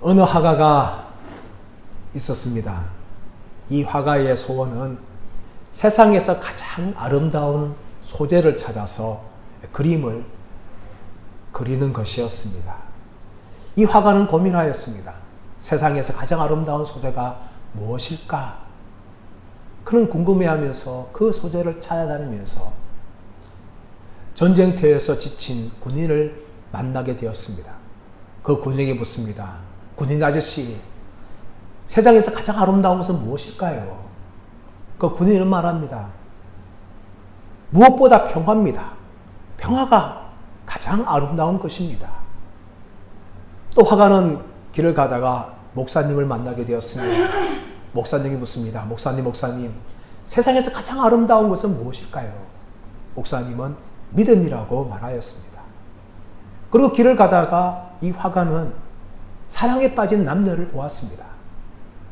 어느 화가가 있었습니다. 이 화가의 소원은 세상에서 가장 아름다운 소재를 찾아서 그림을 그리는 것이었습니다. 이 화가는 고민하였습니다. 세상에서 가장 아름다운 소재가 무엇일까? 그는 궁금해하면서 그 소재를 찾아다니면서 전쟁터에서 지친 군인을 만나게 되었습니다. 그 군인에게 묻습니다. 군인 아저씨, 세상에서 가장 아름다운 것은 무엇일까요? 그 군인은 말합니다. 무엇보다 평화입니다. 평화가 가장 아름다운 것입니다. 또 화가는 길을 가다가 목사님을 만나게 되었습니다. 목사님이 묻습니다. 목사님, 세상에서 가장 아름다운 것은 무엇일까요? 목사님은 믿음이라고 말하였습니다. 그리고 길을 가다가 이 화가는 사랑에 빠진 남녀를 보았습니다.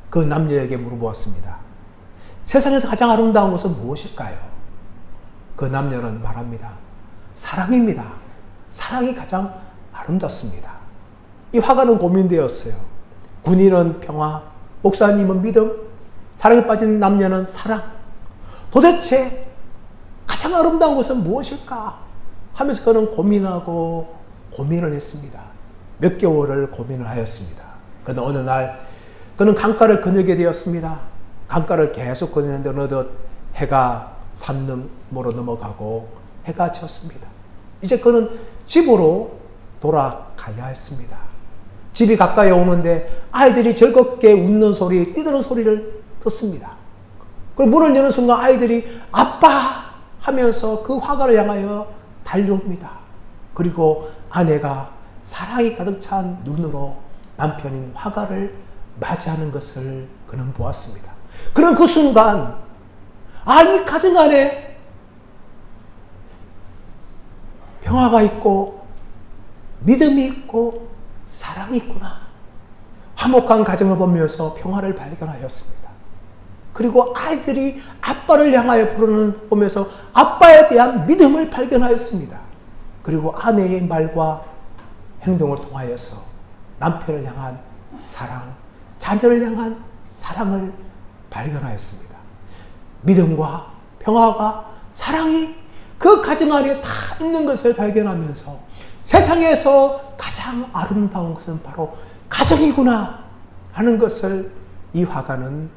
그 남녀에게 물어보았습니다. 세상에서 가장 아름다운 것은 무엇일까요? 그 남녀는 말합니다. 사랑입니다. 사랑이 가장 아름답습니다. 이 화가는 고민되었어요. 군인은 평화, 목사님은 믿음, 사랑에 빠진 남녀는 사랑. 도대체 가장 아름다운 것은 무엇일까? 하면서 그는 고민하고 고민을 했습니다. 몇 개월을 고민을 하였습니다. 그러나 어느 날 그는 강가를 거닐게 되었습니다. 강가를 계속 거니는데 어느덧 해가 산 너머로 넘어가고 해가 졌습니다. 이제 그는 집으로 돌아가야 했습니다. 집이 가까이 오는데 아이들이 즐겁게 웃는 소리, 뛰드는 소리를 듣습니다. 그리고 문을 여는 순간 아이들이 아빠 하면서 그 화가를 향하여 달려옵니다. 그리고 아내가 사랑이 가득 찬 눈으로 남편인 화가를 맞이하는 것을 그는 보았습니다. 그는 그 순간 이 가정 안에 평화가 있고 믿음이 있고 사랑이 있구나. 화목한 가정을 보면서 평화를 발견하였습니다. 그리고 아이들이 아빠를 향하여 부르는 보면서 아빠에 대한 믿음을 발견하였습니다. 그리고 아내의 말과 행동을 통하여서 남편을 향한 사랑, 자녀를 향한 사랑을 발견하였습니다. 믿음과 평화가 사랑이 그 가정 안에 다 있는 것을 발견하면서 세상에서 가장 아름다운 것은 바로 가정이구나 하는 것을 이 화가는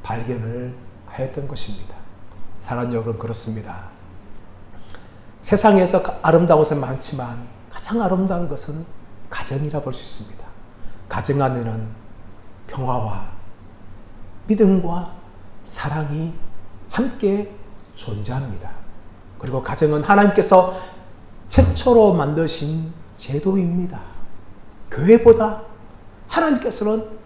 발견을 하였던 것입니다. 사랑하는 여러분, 그렇습니다. 세상에서 아름다운 것은 많지만 가장 아름다운 것은 가정이라 볼 수 있습니다. 가정 안에는 평화와 믿음과 사랑이 함께 존재합니다. 그리고 가정은 하나님께서 최초로 만드신 제도입니다. 교회보다 하나님께서는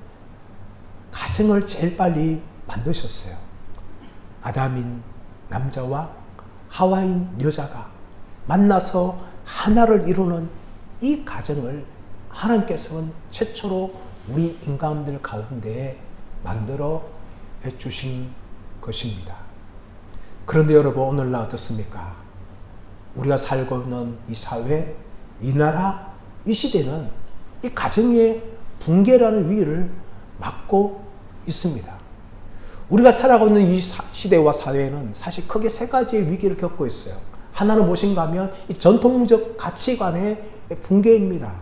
가정을 제일 빨리 만드셨어요. 아담인 남자와 하와인 여자가 만나서 하나를 이루는 이 가정을 하나님께서는 최초로 우리 인간들 가운데 만들어 주신 것입니다. 그런데 여러분, 오늘날 어떻습니까? 우리가 살고 있는 이 사회, 이 나라, 이 시대는 이 가정의 붕괴라는 위기를 맞고 있습니다. 우리가 살아가고 있는 이 시대와 사회는 사실 크게 세 가지의 위기를 겪고 있어요. 하나는 무엇인가 하면 이 전통적 가치관의 붕괴입니다.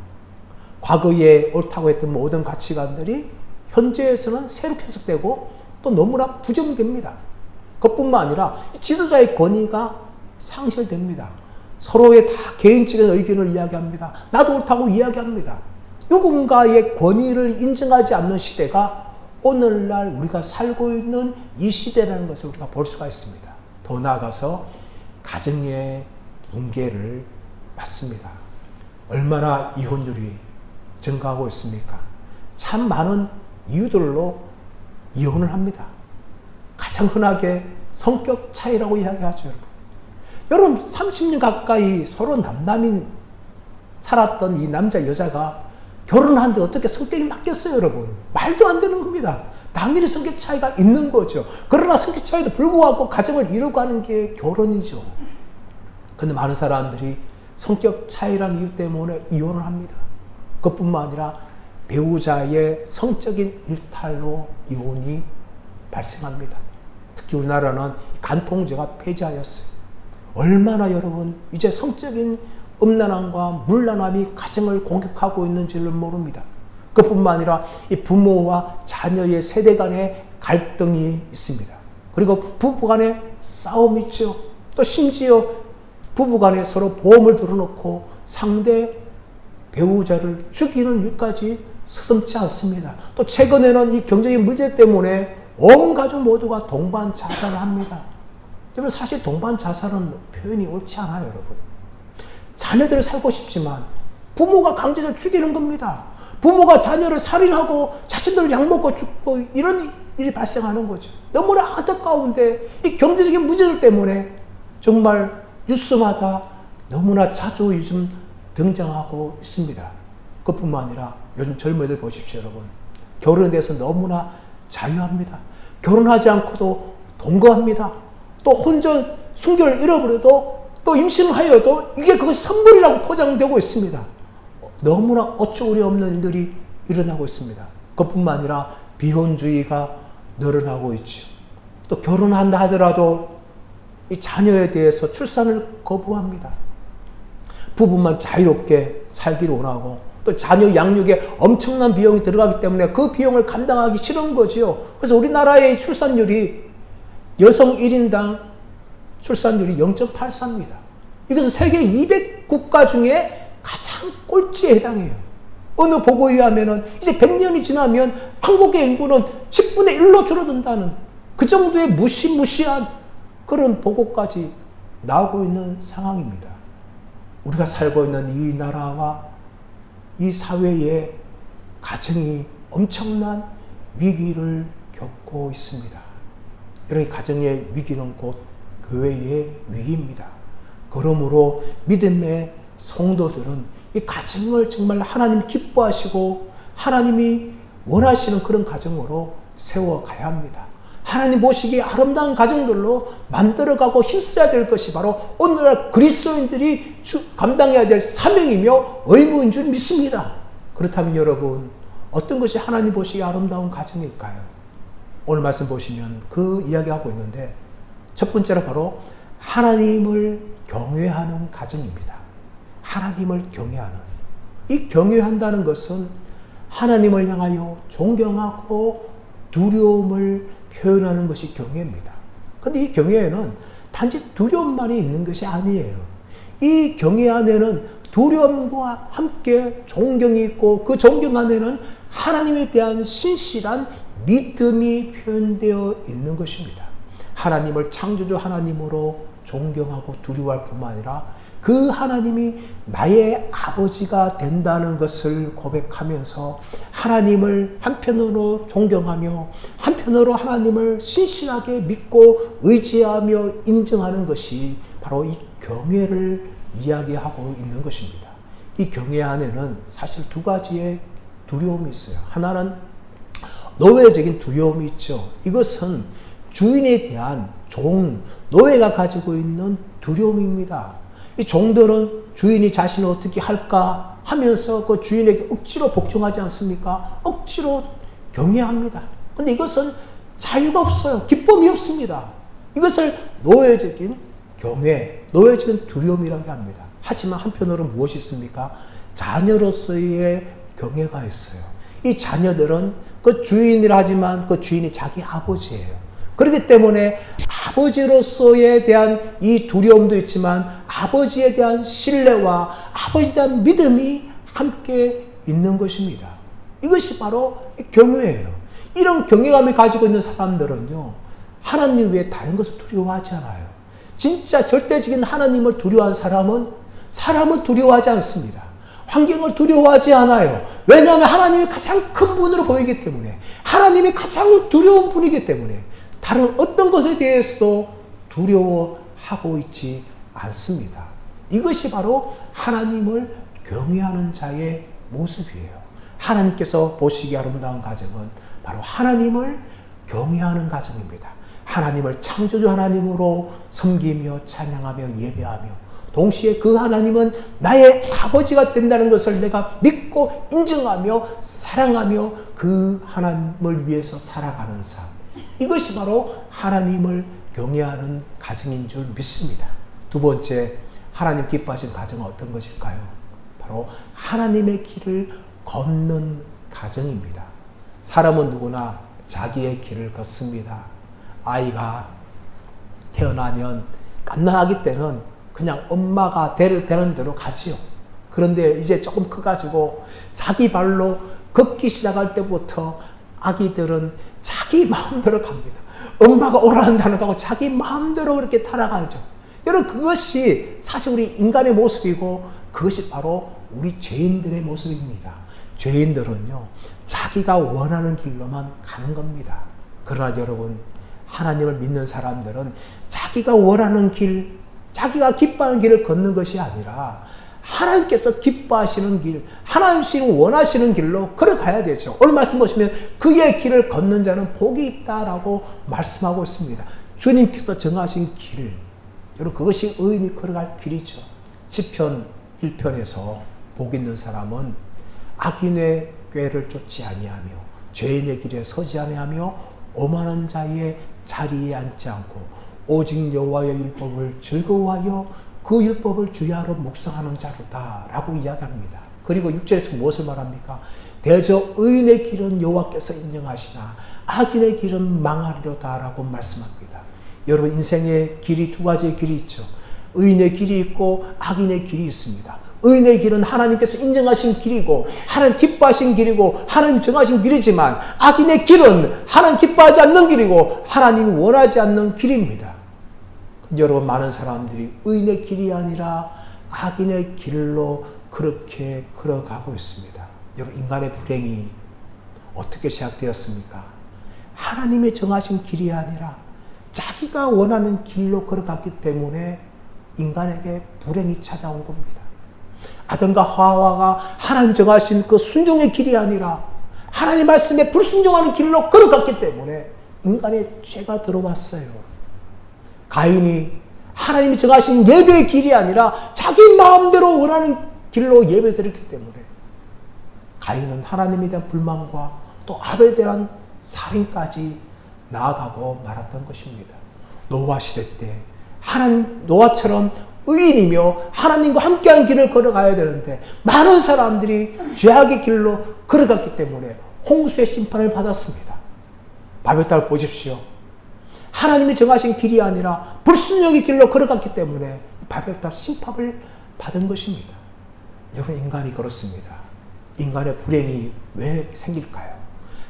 과거에 옳다고 했던 모든 가치관들이 현재에서는 새롭게 해석되고 또 너무나 부정됩니다. 그것뿐만 아니라 지도자의 권위가 상실됩니다. 서로의 다 개인적인 의견을 이야기합니다. 나도 옳다고 이야기합니다. 누군가의 권위를 인정하지 않는 시대가 오늘날 우리가 살고 있는 이 시대라는 것을 우리가 볼 수가 있습니다. 더 나아가서 가정의 붕괴를 맞습니다. 얼마나 이혼율이 증가하고 있습니까? 참 많은 이유들로 이혼을 합니다. 가장 흔하게 성격 차이라고 이야기하죠, 여러분. 30년 가까이 서로 남남인 살았던 이 남자 여자가 결혼하는데 어떻게 성격이 바뀌었어요, 여러분? 말도 안 되는 겁니다. 당연히 성격 차이가 있는 거죠. 그러나 성격 차이도 불구하고 가정을 이루고 하는 게 결혼이죠. 그런데 많은 사람들이 성격 차이라는 이유 때문에 이혼을 합니다. 그것뿐만 아니라 배우자의 성적인 일탈로 이혼이 발생합니다. 특히 우리나라는 간통죄가 폐지하였어요. 얼마나 여러분 이제 성적인 음란함과 물란함이 가정을 공격하고 있는지를 모릅니다. 그뿐만 아니라 이 부모와 자녀의 세대 간의 갈등이 있습니다. 그리고 부부 간의 싸움이 있죠. 또 심지어 부부 간에 서로 보험을 들어놓고 상대 배우자를 죽이는 일까지 서슴지 않습니다. 또 최근에는 이 경제적인 문제 때문에 온 가족 모두가 동반 자살을 합니다. 여러분 사실 동반 자살은 표현이 옳지 않아요, 여러분. 자녀들을 살고 싶지만 부모가 강제적으로 죽이는 겁니다. 부모가 자녀를 살인하고 자신들 약먹고 죽고 이런 일이 발생하는 거죠. 너무나 안타까운데 이 경제적인 문제들 때문에 정말 뉴스마다 너무나 자주 요즘 등장하고 있습니다. 그뿐만 아니라 요즘 젊은이들 보십시오, 여러분. 결혼에 대해서 너무나 자유합니다. 결혼하지 않고도 동거합니다. 또 혼전, 순결을 잃어버려도 또 임신을 하여도 이게 그것이 선물이라고 포장되고 있습니다. 너무나 어처구니 없는 일들이 일어나고 있습니다. 그뿐만 아니라 비혼주의가 늘어나고 있죠. 또 결혼한다 하더라도 이 자녀에 대해서 출산을 거부합니다. 부부만 자유롭게 살기를 원하고 또 자녀 양육에 엄청난 비용이 들어가기 때문에 그 비용을 감당하기 싫은 거지요. 그래서 우리나라의 출산율이 여성 1인당 출산율이 0.84입니다. 이것은 세계 200국가 중에 가장 꼴찌에 해당해요. 어느 보고에 의하면 이제 100년이 지나면 한국의 인구는 10분의 1로 줄어든다는 그 정도의 무시무시한 그런 보고까지 나오고 있는 상황입니다. 우리가 살고 있는 이 나라와 이 사회의 가정이 엄청난 위기를 겪고 있습니다. 이런 가정의 위기는 곧 교회의 위기입니다. 그러므로 믿음의 성도들은 이 가정을 정말 하나님 기뻐하시고 하나님이 원하시는 그런 가정으로 세워가야 합니다. 하나님 보시기에 아름다운 가정들로 만들어가고 힘써야 될 것이 바로 오늘날 그리스도인들이 감당해야 될 사명이며 의무인 줄 믿습니다. 그렇다면 여러분, 어떤 것이 하나님 보시기에 아름다운 가정일까요? 오늘 말씀 보시면 그 이야기하고 있는데 첫 번째로 바로 하나님을 경외하는 가정입니다. 하나님을 경외하는. 이 경외한다는 것은 하나님을 향하여 존경하고 두려움을 표현하는 것이 경외입니다. 그런데 이 경외에는 단지 두려움만이 있는 것이 아니에요. 이 경외 안에는 두려움과 함께 존경이 있고 그 존경 안에는 하나님에 대한 신실한 믿음이 표현되어 있는 것입니다. 하나님을 창조주 하나님으로 존경하고 두려워할 뿐만 아니라 그 하나님이 나의 아버지가 된다는 것을 고백하면서 하나님을 한편으로 존경하며 한편으로 하나님을 신실하게 믿고 의지하며 인정하는 것이 바로 이 경외를 이야기하고 있는 것입니다. 이 경외 안에는 사실 두 가지의 두려움이 있어요. 하나는 노예적인 두려움이 있죠. 이것은 주인에 대한 노예가 가지고 있는 두려움입니다. 이 종들은 주인이 자신을 어떻게 할까 하면서 그 주인에게 억지로 복종하지 않습니까? 억지로 경외합니다. 근데 이것은 자유가 없어요. 기쁨이 없습니다. 이것을 노예적인 경외, 노예적인 두려움이라고 합니다. 하지만 한편으로 무엇이 있습니까? 자녀로서의 경외가 있어요. 이 자녀들은 그 주인이라 하지만 그 주인이 자기 아버지예요. 그렇기 때문에 아버지로서에 대한 이 두려움도 있지만 아버지에 대한 신뢰와 아버지에 대한 믿음이 함께 있는 것입니다. 이것이 바로 경외예요. 이런 경외감을 가지고 있는 사람들은요, 하나님 외에 다른 것을 두려워하지 않아요. 진짜 절대적인 하나님을 두려워한 사람은 사람을 두려워하지 않습니다. 환경을 두려워하지 않아요. 왜냐하면 하나님이 가장 큰 분으로 보이기 때문에, 하나님이 가장 두려운 분이기 때문에 다른 어떤 것에 대해서도 두려워하고 있지 않습니다. 이것이 바로 하나님을 경외하는 자의 모습이에요. 하나님께서 보시기에 아름다운 가정은 바로 하나님을 경외하는 가정입니다. 하나님을 창조주 하나님으로 섬기며 찬양하며 예배하며 동시에 그 하나님은 나의 아버지가 된다는 것을 내가 믿고 인정하며 사랑하며 그 하나님을 위해서 살아가는 삶. 이것이 바로 하나님을 경외하는 가정인 줄 믿습니다. 두 번째, 하나님 기뻐하시는 가정은 어떤 것일까요? 바로 하나님의 길을 걷는 가정입니다. 사람은 누구나 자기의 길을 걷습니다. 아이가 태어나면 갓난아기 때는 그냥 엄마가 되는 대로 가지요. 그런데 이제 조금 커가지고 자기 발로 걷기 시작할 때부터 아기들은 자기 마음대로 갑니다. 엄마가 오라는다는 거고 자기 마음대로 그렇게 타락하죠. 여러분, 그것이 사실 우리 인간의 모습이고 그것이 바로 우리 죄인들의 모습입니다. 죄인들은요, 자기가 원하는 길로만 가는 겁니다. 그러나 여러분, 하나님을 믿는 사람들은 자기가 원하는 길, 자기가 기뻐하는 길을 걷는 것이 아니라 하나님께서 기뻐하시는 길, 하나님께서 원하시는 길로 걸어가야 되죠. 오늘 말씀 보시면 그의 길을 걷는 자는 복이 있다라고 말씀하고 있습니다. 주님께서 정하신 길, 여러분, 그것이 의인이 걸어갈 길이죠. 시편 1편에서 복 있는 사람은 악인의 꾀를 쫓지 아니하며 죄인의 길에 서지 아니하며 오만한 자의 자리에 앉지 않고 오직 여호와의 율법을 즐거워하여 그 율법을 주야로 묵상하는 자로다 라고 이야기합니다. 그리고 6절에서 무엇을 말합니까? 대저 의인의 길은 여호와께서 인정하시나 악인의 길은 망하리로다 라고 말씀합니다. 여러분, 인생의 길이 두 가지의 길이 있죠. 의인의 길이 있고 악인의 길이 있습니다. 의인의 길은 하나님께서 인정하신 길이고 하나님 기뻐하신 길이고 하나님 정하신 길이지만 악인의 길은 하나님 기뻐하지 않는 길이고 하나님이 원하지 않는 길입니다. 여러분, 많은 사람들이 의인의 길이 아니라 악인의 길로 그렇게 걸어가고 있습니다. 여러분, 인간의 불행이 어떻게 시작되었습니까? 하나님의 정하신 길이 아니라 자기가 원하는 길로 걸어갔기 때문에 인간에게 불행이 찾아온 겁니다. 아담과 하와가 하나님 정하신 그 순종의 길이 아니라 하나님 말씀에 불순종하는 길로 걸어갔기 때문에 인간의 죄가 들어왔어요. 가인이 하나님이 정하신 예배의 길이 아니라 자기 마음대로 원하는 길로 예배드렸기 때문에 가인은 하나님에 대한 불만과 또 아벨에 대한 살인까지 나아가고 말았던 것입니다. 노아 시대 때 노아처럼 의인이며 하나님과 함께한 길을 걸어가야 되는데 많은 사람들이 죄악의 길로 걸어갔기 때문에 홍수의 심판을 받았습니다. 바벨탑을 보십시오. 하나님이 정하신 길이 아니라 불순종의 길로 걸어갔기 때문에 바벨탑 심판을 받은 것입니다. 여러분, 인간이 그렇습니다. 인간의 불행이 왜 생길까요?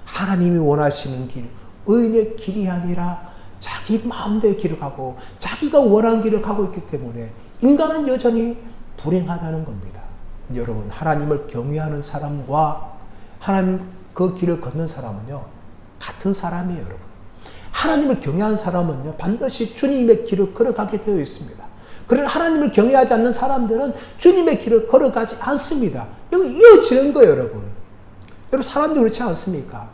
하나님이 원하시는 길, 의인의 길이 아니라 자기 마음대로 길을 가고 자기가 원하는 길을 가고 있기 때문에 인간은 여전히 불행하다는 겁니다. 여러분, 하나님을 경외하는 사람과 하나님 그 길을 걷는 사람은요, 같은 사람이에요, 여러분. 하나님을 경외하는 사람은요, 반드시 주님의 길을 걸어가게 되어 있습니다. 그러나 하나님을 경외하지 않는 사람들은 주님의 길을 걸어가지 않습니다. 이거 이어지는 거예요, 여러분. 여러분, 사람들이 그렇지 않습니까?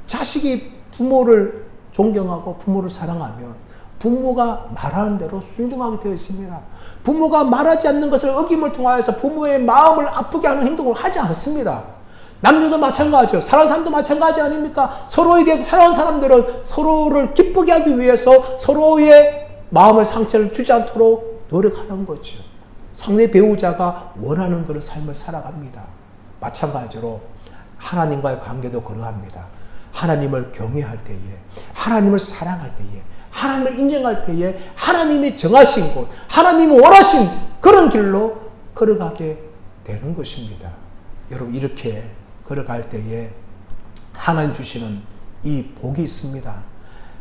자식이 부모를 존경하고 부모를 사랑하면 부모가 말하는 대로 순종하게 되어 있습니다. 부모가 말하지 않는 것을 어김을 통하여서 부모의 마음을 아프게 하는 행동을 하지 않습니다. 남녀도 마찬가지죠. 사랑하는 사람도 마찬가지 아닙니까? 서로에 대해서 사랑하는 사람들은 서로를 기쁘게 하기 위해서 서로의 마음을 상처를 주지 않도록 노력하는 거죠. 상대 배우자가 원하는 그런 삶을 살아갑니다. 마찬가지로 하나님과의 관계도 그러합니다. 하나님을 경외할 때에, 하나님을 사랑할 때에, 하나님을 인정할 때에 하나님이 정하신 곳, 하나님이 원하신 그런 길로 걸어가게 되는 것입니다. 여러분, 이렇게 걸어갈 때에 하나님 주시는 이 복이 있습니다.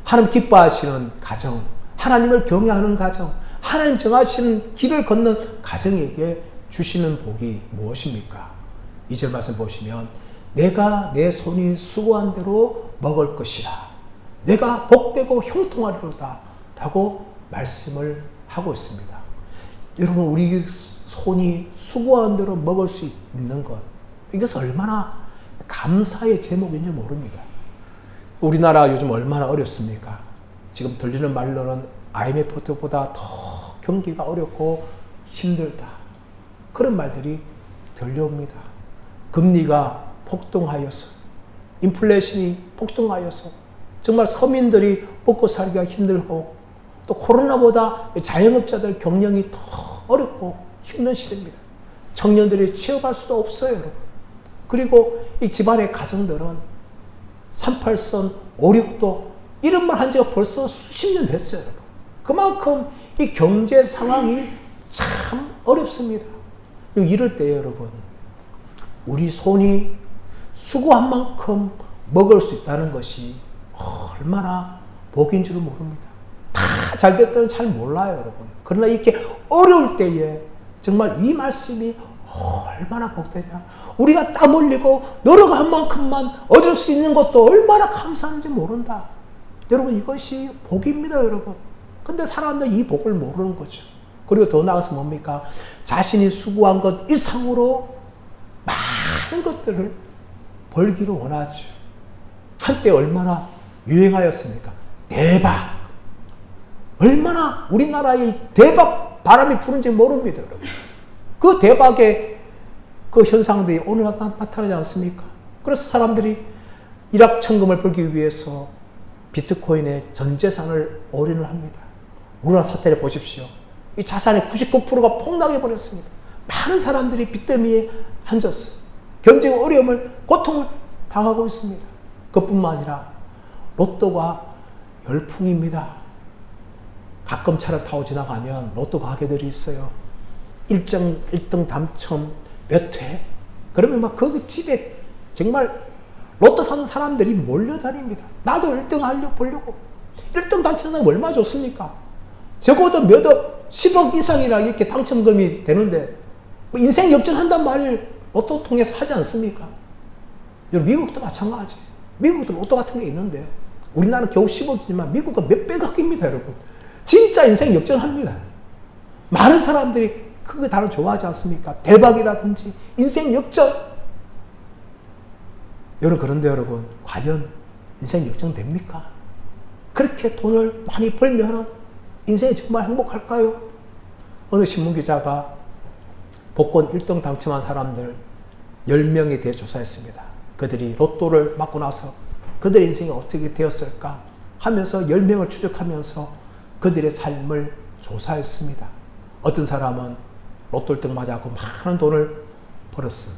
하나님 기뻐하시는 가정, 하나님을 경외하는 가정, 하나님 정하시는 길을 걷는 가정에게 주시는 복이 무엇입니까? 2절 말씀 보시면 내가 내 손이 수고한 대로 먹을 것이라. 내가 복되고 형통하리로다 라고 말씀을 하고 있습니다. 여러분, 우리 손이 수고한 대로 먹을 수 있는 것, 이것은 얼마나 감사의 제목인지 모릅니다. 우리나라 요즘 얼마나 어렵습니까? 지금 들리는 말로는 IMF 때보다 더 경기가 어렵고 힘들다. 그런 말들이 들려옵니다. 금리가 폭등하여서, 인플레이션이 폭등하여서 정말 서민들이 먹고 살기가 힘들고, 또 코로나보다 자영업자들 경영이 더 어렵고 힘든 시대입니다. 청년들이 취업할 수도 없어요, 여러분. 그리고 이 집안의 가정들은 38선, 56도 이런 말 한 지가 벌써 수십 년 됐어요, 여러분. 그만큼 이 경제 상황이 참 어렵습니다. 이럴 때 여러분, 우리 손이 수고한 만큼 먹을 수 있다는 것이 얼마나 복인 줄을 모릅니다. 다 잘 됐다는 잘 몰라요, 여러분. 그러나 이렇게 어려울 때에 정말 이 말씀이 얼마나 복되냐. 우리가 땀 흘리고 노력한 만큼만 얻을 수 있는 것도 얼마나 감사한지 모른다. 여러분, 이것이 복입니다, 여러분. 근데 사람들은 이 복을 모르는 거죠. 그리고 더 나아가서 뭡니까? 자신이 수고한 것 이상으로 많은 것들을 벌기를 원하죠. 한때 얼마나 유행하였습니까? 대박! 얼마나 우리나라의 대박 바람이 부는지 모릅니다, 여러분. 그 대박의 그 현상들이 오늘 나타나지 않습니까? 그래서 사람들이 일확천금을 벌기 위해서 비트코인에 전 재산을 올인을 합니다. 우리나라 사태를 보십시오. 이 자산의 99%가 폭락해 버렸습니다. 많은 사람들이 빚더미에 앉았어요. 경제의 어려움을, 고통을 당하고 있습니다. 그뿐만 아니라 로또가 열풍입니다. 가끔 차를 타고 지나가면 로또 가게들이 있어요. 1등 당첨 몇 회? 그러면 막 그 집에 정말 로또 사는 사람들이 몰려다닙니다. 나도 1등 보려고. 1등 당첨은 얼마 좋습니까? 적어도 몇억, 10억 이상이나 이렇게 당첨금이 되는데, 뭐 인생 역전한단 말을 로또 통해서 하지 않습니까? 미국도 마찬가지. 미국도 로또 같은 게 있는데, 우리나라는 겨우 10억이지만 미국은 몇백억입니다, 여러분. 진짜 인생 역전합니다. 많은 사람들이 그 단어를 좋아하지 않습니까? 대박이라든지 인생 역전. 여러분, 그런데 여러분, 과연 인생 역전됩니까? 그렇게 돈을 많이 벌면 인생이 정말 행복할까요? 어느 신문기자가 복권 1등 당첨한 사람들 10명에 대해 조사했습니다. 그들이 로또를 맞고 나서 그들의 인생이 어떻게 되었을까 하면서 10명을 추적하면서 그들의 삶을 조사했습니다. 어떤 사람은 로또 1등 맞아서 많은 돈을 벌었어요.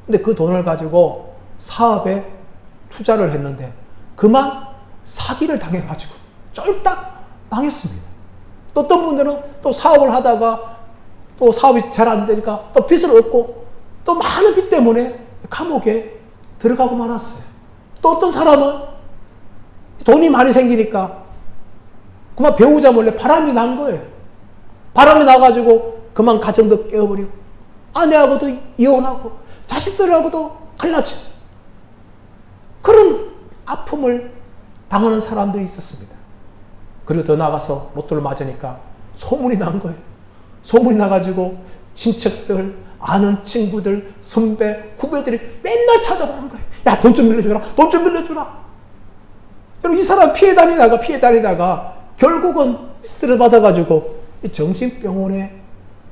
근데 그 돈을 가지고 사업에 투자를 했는데 그만 사기를 당해가지고 쫄딱 망했습니다. 또 어떤 분들은 또 사업을 하다가 또 사업이 잘 안 되니까 또 빚을 얻고 또 많은 빚 때문에 감옥에 들어가고 말았어요. 또 어떤 사람은 돈이 많이 생기니까 그만 배우자 몰래 바람이 난 거예요. 바람이 나가지고 그만 가정도 깨어버리고 아내하고도 이혼하고 자식들하고도 갈라치고 그런 아픔을 당하는 사람들이 있었습니다. 그리고 더 나가서 로또를 맞으니까 소문이 난 거예요. 소문이 나가지고 친척들, 아는 친구들, 선배, 후배들이 맨날 찾아오는 거예요. 야, 돈 좀 빌려주라. 돈 좀 빌려주라. 여러분, 이 사람 피해 다니다가 결국은 스트레스 받아가지고 정신병원에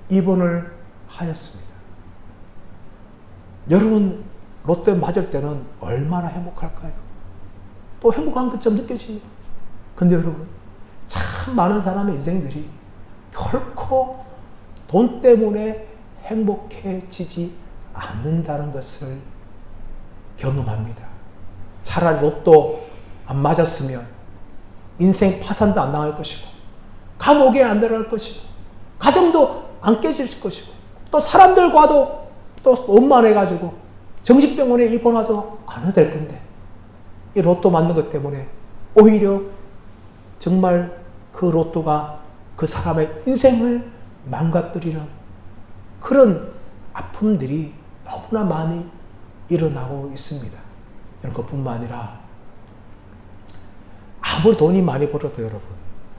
입원을 하였습니다. 여러분, 로또에 맞을 때는 얼마나 행복할까요? 또 행복한 것처럼 느껴집니다. 근데 여러분, 참 많은 사람의 인생들이 결코 돈 때문에 행복해지지 않는다는 것을 경험합니다. 차라리 로또 안 맞았으면 인생 파산도 안 당할 것이고 감옥에 안 들어갈 것이고 가정도 안 깨질 것이고 또 사람들과도 또 원만해가지고 정신병원에 입원하도 안 해도 될 건데 이 로또 맞는 것 때문에 오히려 정말 그 로또가 그 사람의 인생을 망가뜨리는 그런 아픔들이 너무나 많이 일어나고 있습니다. 그뿐만 아니라 아무리 돈이 많이 벌어도 여러분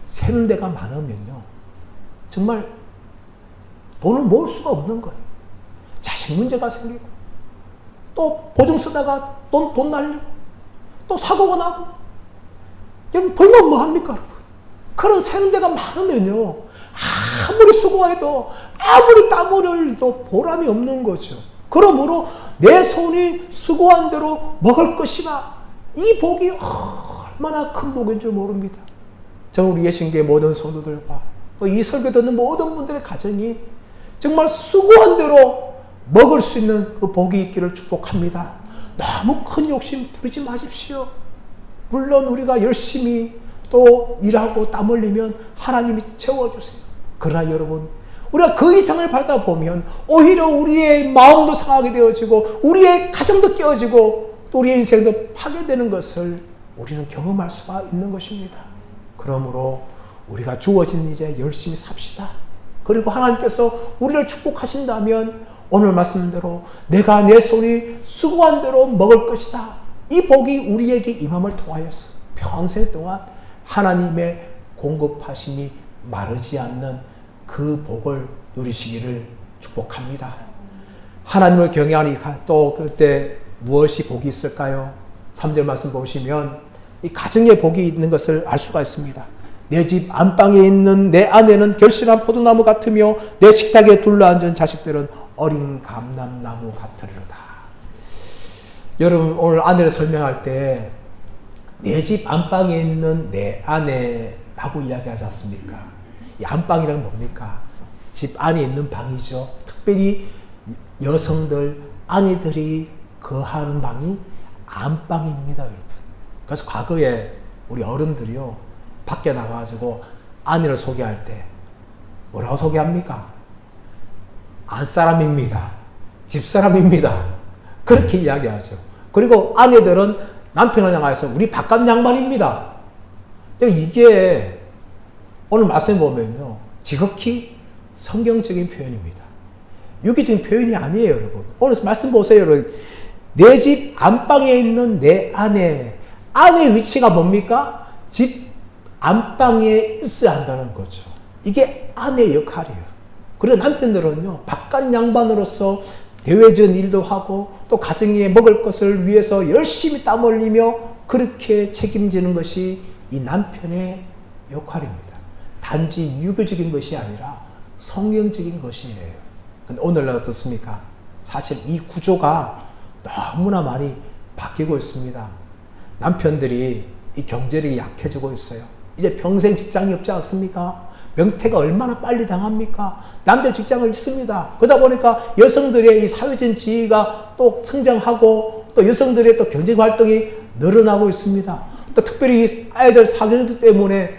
새는 데가 많으면요 정말 돈을 모을 수가 없는 거예요. 자식 문제가 생기고 또 보증 쓰다가 돈 날리고 또 사고가 나고 여러분 벌면 뭐 합니까 여러분? 그런 새는 데가 많으면요 아무리 수고해도 아무리 땀 흘려도 보람이 없는 거죠. 그러므로 내 손이 수고한 대로 먹을 것이라 이 복이 얼마나 큰 복인 줄 모릅니다. 저는 우리 예신교회 모든 성도들과 또 이 설교 듣는 모든 분들의 가정이 정말 수고한 대로 먹을 수 있는 그 복이 있기를 축복합니다. 너무 큰 욕심 부리지 마십시오. 물론 우리가 열심히 또 일하고 땀 흘리면 하나님이 채워주세요. 그러나 여러분, 우리가 그 이상을 받다 보면 오히려 우리의 마음도 상하게 되어지고 우리의 가정도 깨어지고 또 우리의 인생도 파괴되는 것을 우리는 경험할 수가 있는 것입니다. 그러므로 우리가 주어진 일에 열심히 삽시다. 그리고 하나님께서 우리를 축복하신다면 오늘 말씀대로 내가 내 손이 수고한 대로 먹을 것이다. 이 복이 우리에게 임함을 통하여서 평생 동안 하나님의 공급하심이 마르지 않는 그 복을 누리시기를 축복합니다. 하나님을 경외하니 또 그때 무엇이 복이 있을까요? 3절 말씀 보시면 이 가정에 복이 있는 것을 알 수가 있습니다. 내 집 안방에 있는 내 아내는 결실한 포도나무 같으며 내 식탁에 둘러앉은 자식들은 어린 감람나무 같으리로다. 여러분, 오늘 아내를 설명할 때 내 집 안방에 있는 내 아내라고 이야기하지 않습니까? 이 안방이란 뭡니까? 집 안에 있는 방이죠. 특별히 여성들, 아내들이 거하는 방이 안방입니다, 여러분. 그래서 과거에 우리 어른들이요, 밖에 나가가지고 아내를 소개할 때 뭐라고 소개합니까? 안사람입니다. 집사람입니다. 그렇게 이야기하죠. 그리고 아내들은 남편을 향해서 우리 바깥 양반입니다. 이게 오늘 말씀 보면요, 지극히 성경적인 표현입니다. 유기적인 표현이 아니에요, 여러분. 오늘 말씀 보세요, 여러분. 내 집 안방에 있는 내 아내의 위치가 뭡니까? 집 안방에 있어야 한다는 거죠. 이게 아내의 역할이에요. 그리고 남편들은요, 바깥 양반으로서 대외적인 일도 하고 또 가정에 먹을 것을 위해서 열심히 땀 흘리며 그렇게 책임지는 것이 이 남편의 역할입니다. 단지 유교적인 것이 아니라 성경적인 것이에요. 근데 오늘날 어떻습니까? 사실 이 구조가 너무나 많이 바뀌고 있습니다. 남편들이 이 경제력이 약해지고 있어요. 이제 평생 직장이 없지 않습니까? 명퇴가 얼마나 빨리 당합니까? 남자 직장을 있습니다. 그러다 보니까 여성들의 이 사회적인 지위가 또 성장하고 또 여성들의 또 경제 활동이 늘어나고 있습니다. 또 특별히 이 아이들 사교 때문에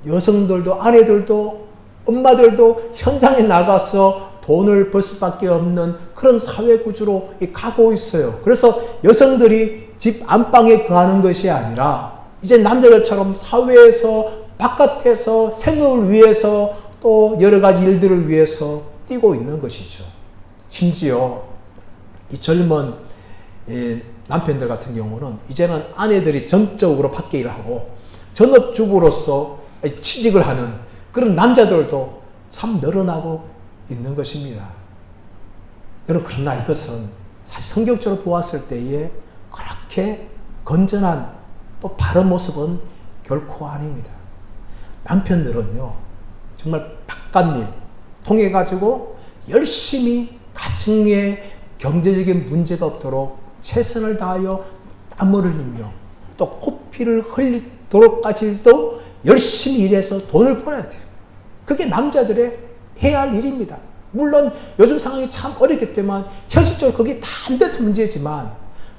여성들도 아내들도 엄마들도 현장에 나가서 돈을 벌 수밖에 없는 그런 사회 구조로 가고 있어요. 그래서 여성들이 집 안방에 거하는 것이 아니라 이제 남자들처럼 사회에서 바깥에서 생업을 위해서 또 여러 가지 일들을 위해서 뛰고 있는 것이죠. 심지어 이 젊은 남편들 같은 경우는 이제는 아내들이 전적으로 밖에 일을 하고 전업주부로서 취직을 하는 그런 남자들도 참 늘어나고 있는 것입니다. 여러분, 그러나 이것은 사실 성경적으로 보았을 때에 그렇게 건전한 또 바른 모습은 결코 아닙니다. 남편들은요, 정말 바깥일 통해 가지고 열심히 가정에 경제적인 문제가 없도록 최선을 다하여 땀을 흘리며 또 코피를 흘리도록까지도 열심히 일해서 돈을 벌어야 돼요. 그게 남자들의 해야 할 일입니다. 물론 요즘 상황이 참 어렵겠지만 현실적으로 그게 다 안 돼서 문제지만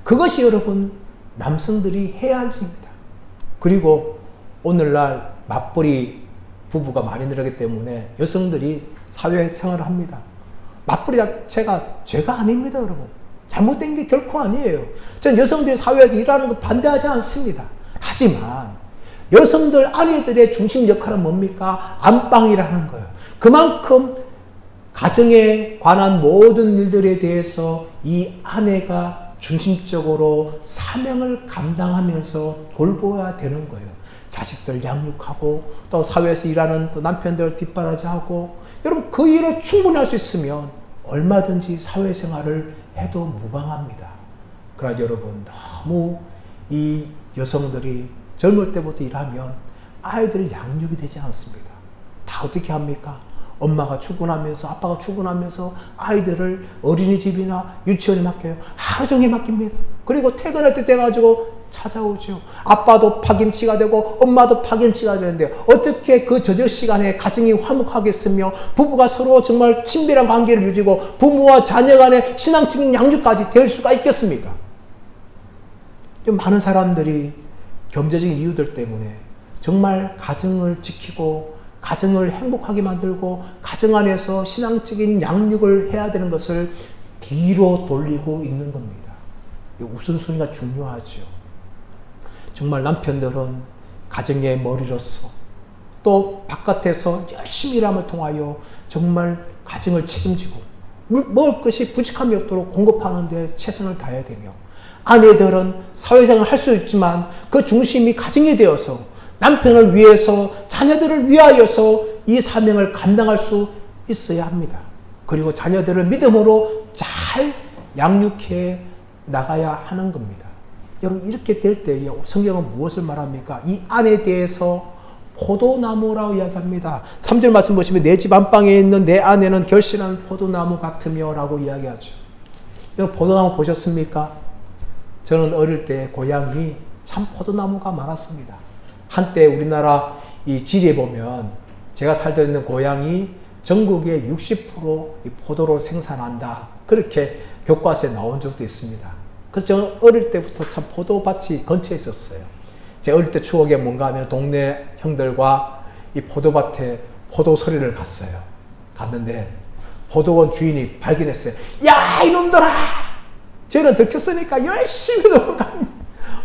그것이 여러분 남성들이 해야 할 일입니다. 그리고 오늘날 맞벌이 부부가 많이 늘어나기 때문에 여성들이 사회생활을 합니다. 맞벌이 자체가 죄가 아닙니다, 여러분. 잘못된 게 결코 아니에요. 전 여성들이 사회에서 일하는 거 반대하지 않습니다. 하지만 여성들 아내들의 중심 역할은 뭡니까? 안방이라는 거예요. 그만큼 가정에 관한 모든 일들에 대해서 이 아내가 중심적으로 사명을 감당하면서 돌보아야 되는 거예요. 자식들 양육하고 또 사회에서 일하는 또 남편들 뒷바라지하고 여러분 그 일을 충분히 할 수 있으면 얼마든지 사회생활을 해도 무방합니다. 그러나 여러분 너무 이 여성들이 젊을 때부터 일하면 아이들 양육이 되지 않습니다. 다 어떻게 합니까? 엄마가 출근하면서 아빠가 출근하면서 아이들을 어린이집이나 유치원에 맡겨요. 하루 종일 맡깁니다. 그리고 퇴근할 때 돼가지고 찾아오죠. 아빠도 파김치가 되고 엄마도 파김치가 되는데 어떻게 그 저녁 시간에 가정이 화목하겠으며 부부가 서로 정말 친밀한 관계를 유지고 부모와 자녀 간의 신앙적인 양육까지 될 수가 있겠습니까? 좀 많은 사람들이 경제적인 이유들 때문에 정말 가정을 지키고 가정을 행복하게 만들고 가정 안에서 신앙적인 양육을 해야 되는 것을 뒤로 돌리고 있는 겁니다. 우선순위가 중요하죠. 정말 남편들은 가정의 머리로서 또 바깥에서 열심히 일함을 통하여 정말 가정을 책임지고 먹을 것이 부족함이 없도록 공급하는 데 최선을 다해야 되며 아내들은 사회생활을 할 수 있지만 그 중심이 가정이 되어서 남편을 위해서 자녀들을 위하여서 이 사명을 감당할 수 있어야 합니다. 그리고 자녀들을 믿음으로 잘 양육해 나가야 하는 겁니다. 여러분 이렇게 될 때에 성경은 무엇을 말합니까? 이 안에 대해서 포도나무라고 이야기합니다. 3절 말씀 보시면 내 집 안방에 있는 내 아내는 결실한 포도나무 같으며 라고 이야기하죠. 여러분 포도나무 보셨습니까? 저는 어릴 때 고향이 참 포도나무가 많았습니다. 한때 우리나라 이 지리에 보면 제가 살던 있는 고향이 전국의 60% 이 포도를 생산한다. 그렇게 교과서에 나온 적도 있습니다. 그래서 저는 어릴 때부터 참 포도밭이 근처에 있었어요. 제 어릴 때 추억이 뭔가 하면 동네 형들과 이 포도밭에 포도서리를 갔는데 포도원 주인이 발견했어요. 야 이놈들아! 쟤는 들켰으니까 열심히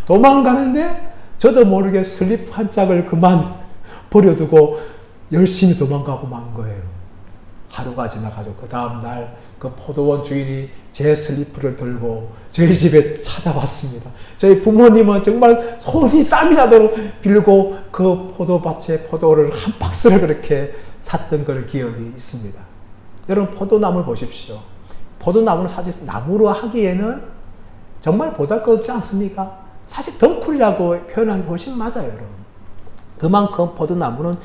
도망가는데 저도 모르게 슬립 한 짝을 그만 버려두고 열심히 도망가고 만 거예요. 하루가 지나가지고 그 다음날 그 포도원 주인이 제 슬리퍼를 들고 저희 집에 찾아왔습니다. 저희 부모님은 정말 손이 땀이 나도록 빌고 그 포도밭에 포도를 한 박스를 그렇게 샀던 그런 기억이 있습니다. 여러분 포도나무를 보십시오. 포도나무는 사실 나무로 하기에는 정말 보잘것없지 않습니까? 사실 덩쿨이라고 표현한 게 훨씬 맞아요, 여러분. 그만큼 포도나무는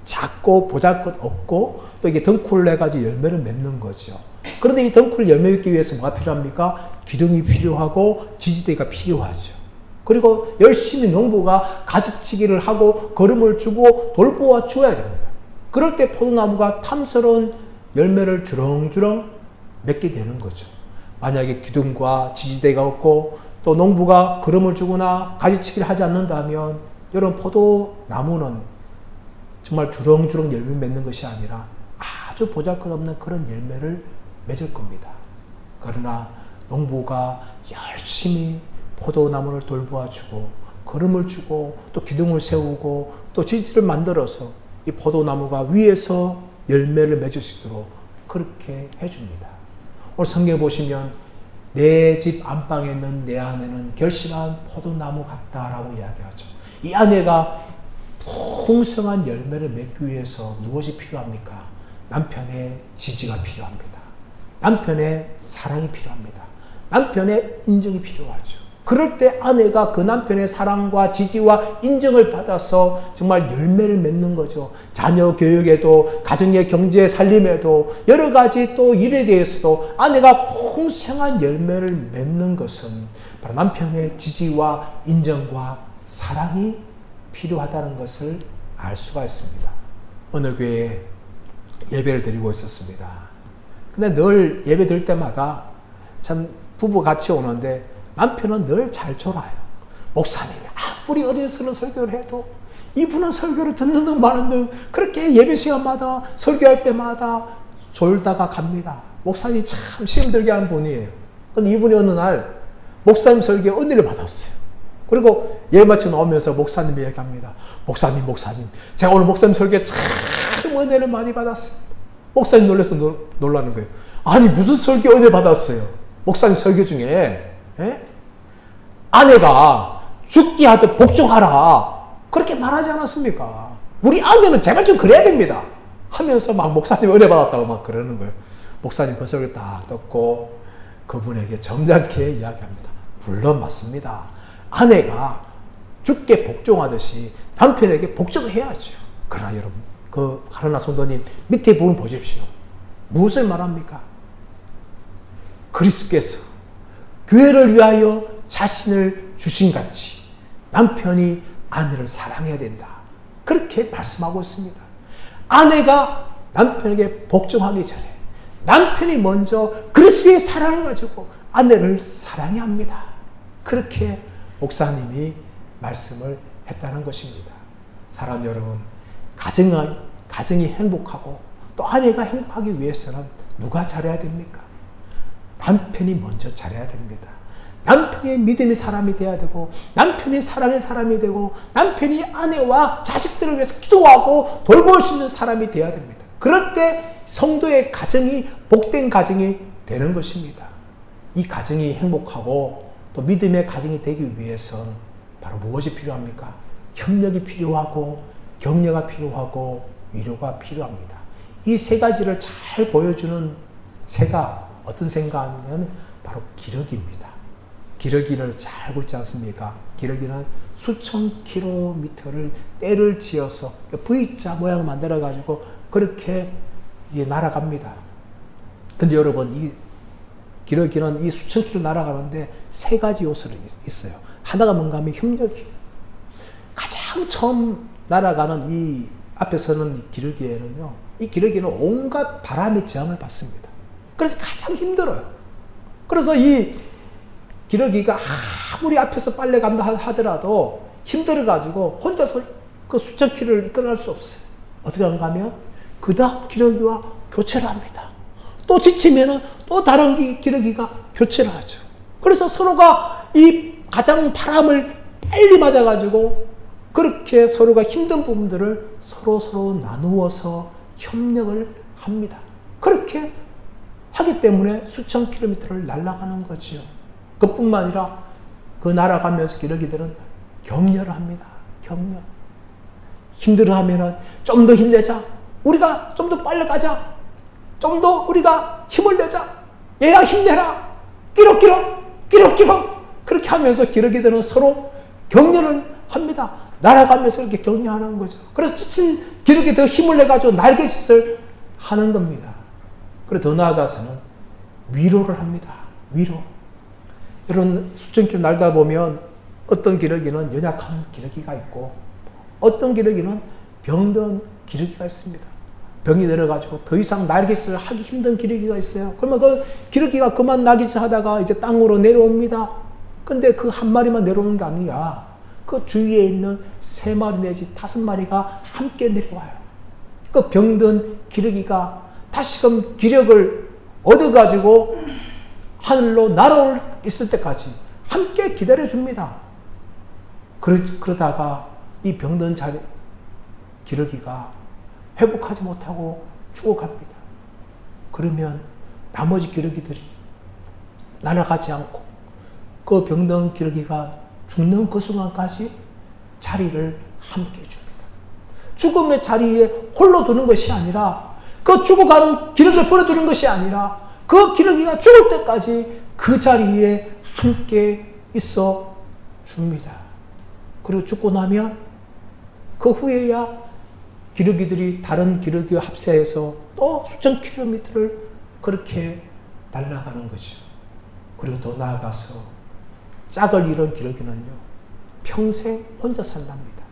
작고 보잘것없고 또 이게 덩쿨을 해가지고 열매를 맺는 거죠. 그런데 이 덩쿨 열매 맺기 위해서 뭐가 필요합니까? 기둥이 필요하고 지지대가 필요하죠. 그리고 열심히 농부가 가지치기를 하고 거름을 주고 돌보아 주어야 됩니다. 그럴 때 포도나무가 탐스러운 열매를 주렁주렁 맺게 되는 거죠. 만약에 기둥과 지지대가 없고 또 농부가 거름을 주거나 가지치기를 하지 않는다면 여러분 포도나무는 정말 주렁주렁 열매 맺는 것이 아니라 아주 보잘것없는 그런 열매를 맺을 겁니다. 그러나 농부가 열심히 포도나무를 돌보아주고 거름을 주고 또 기둥을 세우고 또 지지를 만들어서 이 포도나무가 위에서 열매를 맺을 수 있도록 그렇게 해줍니다. 오늘 성경에 보시면 내 집 안방에 있는 내 아내는 결실한 포도나무 같다라고 이야기하죠. 이 아내가 풍성한 열매를 맺기 위해서 무엇이 필요합니까? 남편의 지지가 필요합니다. 남편의 사랑이 필요합니다. 남편의 인정이 필요하죠. 그럴 때 아내가 그 남편의 사랑과 지지와 인정을 받아서 정말 열매를 맺는 거죠. 자녀 교육에도 가정의 경제 살림에도 여러 가지 또 일에 대해서도 아내가 풍성한 열매를 맺는 것은 바로 남편의 지지와 인정과 사랑이 필요하다는 것을 알 수가 있습니다. 어느 교회에 예배를 드리고 있었습니다. 근데 늘 예배 드릴 때마다 참 부부 같이 오는데 남편은 늘 잘 졸아요. 목사님이 아무리 어린스러운 설교를 해도 이분은 설교를 듣는 둥 마는 둥 그렇게 예배 시간마다 설교할 때마다 졸다가 갑니다. 목사님 참 힘들게 하는 분이에요. 근데 이분이 어느 날 목사님 설교에 은혜를 받았어요. 그리고 예배 마치고 나오면서 목사님이 얘기합니다. 목사님 제가 오늘 목사님 설교에 참 은혜를 많이 받았습니다. 목사님 놀라서 놀라는 거예요. 아니 무슨 설교 은혜 받았어요? 목사님 설교 중에 아내가 죽게 하듯 복종하라 그렇게 말하지 않았습니까? 우리 아내는 제발 좀 그래야 됩니다 하면서 막 목사님 은혜 받았다고 막 그러는 거예요. 목사님 그 설교 딱 듣고 그분에게 점잖게 이야기합니다. 물론 맞습니다. 아내가 죽게 복종하듯이 남편에게 복종해야죠. 그러나 여러분 그 가르나 성도님 밑에 부분 보십시오. 무엇을 말합니까? 그리스도께서 교회를 위하여 자신을 주신 같이 남편이 아내를 사랑해야 된다. 그렇게 말씀하고 있습니다. 아내가 남편에게 복종하기 전에 남편이 먼저 그리스도의 사랑을 가지고 아내를 사랑해야 합니다. 그렇게 목사님이 말씀을 했다는 것입니다. 사랑하는 여러분, 가정이 행복하고 또 아내가 행복하기 위해서는 누가 잘해야 됩니까? 남편이 먼저 잘해야 됩니다. 남편이 믿음의 사람이 돼야 되고 남편이 사랑의 사람이 되고 남편이 아내와 자식들을 위해서 기도하고 돌볼 수 있는 사람이 돼야 됩니다. 그럴 때 성도의 가정이 복된 가정이 되는 것입니다. 이 가정이 행복하고 또 믿음의 가정이 되기 위해서는 바로 무엇이 필요합니까? 협력이 필요하고 격려가 필요하고 위로가 필요합니다. 이 세 가지를 잘 보여주는 새가 어떤 새인가 하면 바로 기러기입니다. 기러기를 잘 알고 있지 않습니까? 기러기는 수천 킬로미터를 떼를 지어서 V자 모양을 만들어 가지고 그렇게 날아갑니다. 근데 여러분, 이 기러기는 이 수천 킬로 날아가는데 세 가지 요소가 있어요. 하나가 뭔가 하면 협력이에요. 가장 처음 날아가는 이 앞에 서는 이 기러기에는요, 이 기러기는 온갖 바람의 저항을 받습니다. 그래서 가장 힘들어요. 그래서 이 기러기가 아무리 앞에서 빨래 간다 하더라도 힘들어가지고 혼자서 그 수천 킬로를 이끌어갈 수 없어요. 어떻게 하는가 하면 그 다음 기러기와 교체를 합니다. 또 지치면은 또 다른 기러기가 교체를 하죠. 그래서 서로가 이 가장 바람을 빨리 맞아가지고 그렇게 서로가 힘든 부분들을 서로 나누어서 협력을 합니다. 그렇게 하기 때문에 수천 킬로미터를 날아가는 거지요. 그뿐만 아니라 그 날아가면서 기러기들은 격려를 합니다. 격려. 힘들어하면은 좀 더 힘내자. 우리가 좀 더 빨리 가자. 좀 더 우리가 힘을 내자. 얘야 힘내라. 끼룩끼룩. 그렇게 하면서 기러기들은 서로 격려를 합니다. 날아가면서 이렇게 격려하는 거죠. 그래서 지친 기러기 더 힘을 내가지고 날갯짓을 하는 겁니다. 그리고 더 나아가서는 위로를 합니다. 위로. 이런 수천 킬로 날다 보면 어떤 기러기는 연약한 기러기가 있고 어떤 기러기는 병든 기러기가 있습니다. 병이 들어가지고 더 이상 날갯짓을 하기 힘든 기러기가 있어요. 그러면 그 기러기가 그만 날갯짓 하다가 이제 땅으로 내려옵니다. 근데 그 한 마리만 내려오는 게 아니라 그 주위에 있는 3마리 내지 5마리가 함께 내려와요. 그 병든 기러기가 다시금 기력을 얻어가지고 하늘로 날아올 있을 때까지 함께 기다려줍니다. 그러다가 이 병든 기러기가 회복하지 못하고 죽어갑니다. 그러면 나머지 기러기들이 날아가지 않고 그 병든 기러기가 죽는 그 순간까지 자리를 함께 해줍니다. 죽음의 자리에 홀로 두는 것이 아니라 그 죽어가는 기러기를 버려두는 것이 아니라 그 기러기가 죽을 때까지 그 자리에 함께 있어 줍니다. 그리고 죽고 나면 그 후에야 기러기들이 다른 기러기와 합세해서 또 수천 킬로미터를 그렇게 날아가는 거죠. 그리고 더 나아가서 짝을 이룬 기러기는요, 평생 혼자 산답니다.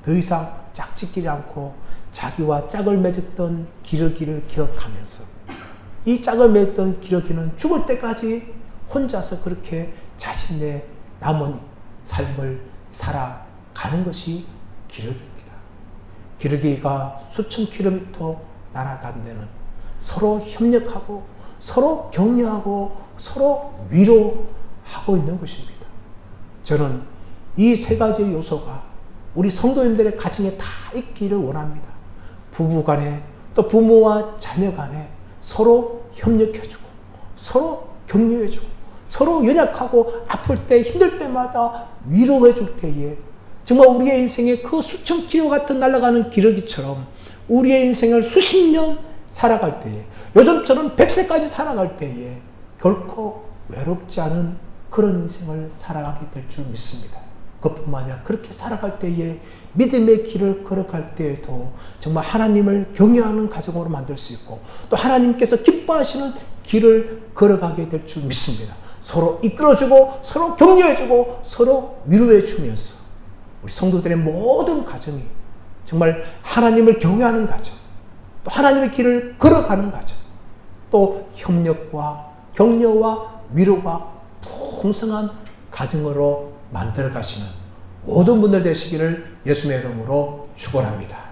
더 이상 짝짓기지 않고 자기와 짝을 맺었던 기러기를 기억하면서 이 짝을 맺었던 기러기는 죽을 때까지 혼자서 그렇게 자신의 남은 삶을 살아가는 것이 기러기입니다. 기러기가 수천 킬로미터 날아간 데는 서로 협력하고 서로 격려하고 서로 위로하고 있는 것입니다. 저는 이 세 가지 요소가 우리 성도님들의 가정에 다 있기를 원합니다. 부부 간에 또 부모와 자녀 간에 서로 협력해주고 서로 격려해주고 서로 연약하고 아플 때 힘들 때마다 위로해줄 때에 정말 우리의 인생에 그 수천 킬로 같은 날아가는 기러기처럼 우리의 인생을 수십 년 살아갈 때에 요즘처럼 100세까지 살아갈 때에 결코 외롭지 않은 그런 인생을 살아가게 될 줄 믿습니다. 그뿐만 아니라 그렇게 살아갈 때에 믿음의 길을 걸어갈 때에도 정말 하나님을 경외하는 가정으로 만들 수 있고 또 하나님께서 기뻐하시는 길을 걸어가게 될 줄 믿습니다. 서로 이끌어주고 서로 격려해주고 서로 위로해주면서 우리 성도들의 모든 가정이 정말 하나님을 경외하는 가정, 또 하나님의 길을 걸어가는 가정, 또 협력과 격려와 위로가 풍성한 가정으로 만들어 가시는 모든 분들 되시기를 예수님의 이름으로 축원합니다.